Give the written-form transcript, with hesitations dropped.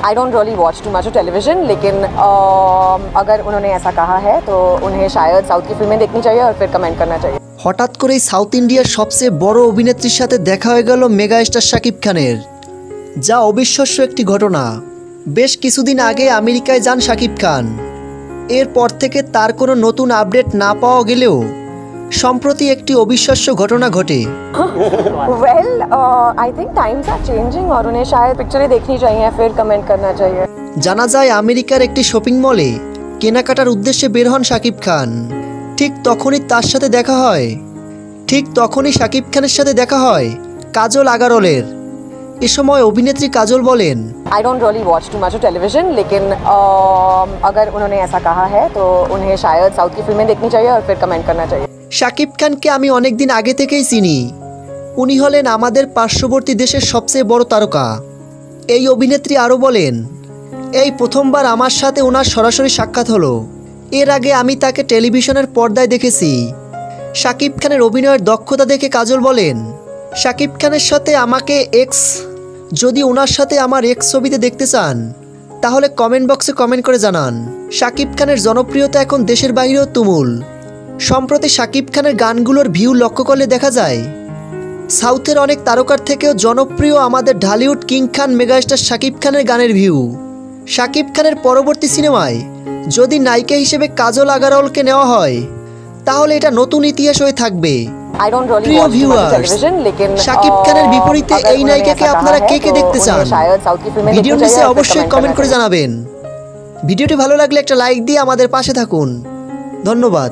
I don't really watch too much of television, लेकिन अगर उन्होंने ऐसा कहा है तो उन्हें शायद साउथ की फिल्में देखनी चाहिए और फिर कमेंट करना चाहिए। হঠাৎ করেই সাউথ ইন্ডিয়ার সবচেয়ে বড় অভিনেত্রীর সাথে দেখা হয়ে গেল মেগা স্টার শাকিব খানের, যা অবিশ্বাস্য একটি ঘটনা। বেশ কিছুদিন আগে আমেরিকায় যান শাকিব খান। এরপর থেকে তার কোনো নতুন আপডেট না পাওয়া গেলেও সম্প্রতি একটি অবিশ্বাস্য ঘটনা ঘটে। Well, I think times are changing और उन्हें शायद पिक्चरें देखनी चाहिए फिर कमेंट करना चाहिए। জানা যায় আমেরিকার একটি শপিং মলে কেনাকাটার উদ্দেশ্যে বের হন শাকিব খান। ঠিক তখনই শাকিব খানের সাথে দেখা হয় কাজল আগারওয়ালের। এ সময় অভিনেত্রী কাজল বলেন, I don't really watch too much of television, लेकिन अगर उन्होंने ऐसा कहा है तो उन्हें शायद साउथ की फिल्में देखनी चाहिए और फिर कमेंट करना चाहिए। শাকিব খানকে আমি অনেক দিন আগে থেকেই চিনি। উনি হলেন আমাদের পার্শ্ববর্তী দেশের সবচেয়ে বড় তারকা। এই অভিনেত্রী আরও বলেন, এই প্রথমবার আমার সাথে ওনার সরাসরি সাক্ষাৎ হলো। এর আগে আমি তাকে টেলিভিশনের পর্দায় দেখেছি। শাকিব খানের অভিনয়ের দক্ষতা দেখে কাজল বলেন, শাকিব খানের সাথে আমাকে যদি ওনার সাথে আমার ছবিতে দেখতে চান তাহলে কমেন্ট বক্সে কমেন্ট করে জানান। শাকিব খানের জনপ্রিয়তা এখন দেশের বাইরেও তুমুল। সম্প্রতি শাকিব খানের গানগুলোর ভিউ লক্ষ্য করলে দেখা যায় সাউথের অনেক তারকার থেকেও জনপ্রিয় আমাদের ঢালিউড কিং খান মেগাস্টার শাকিব খানের গানের ভিউ। শাকিব খানের পরবর্তী সিনেমায় যদি নায়িকা হিসেবে কাজল আগারওয়ালকে নেওয়া হয় তাহলে এটা নতুন ইতিহাস হয়ে থাকবে। প্রিয় ভিউয়ার্স, শাকিব খানের বিপরীতে এই নায়িকাকে আপনারা কে কে দেখতে চান? ভিডিও নিচে অবশ্যই কমেন্ট করে জানাবেন। ভিডিওটি ভালো লাগলে একটা লাইক দিয়ে আমাদের পাশে থাকুন। ধন্যবাদ।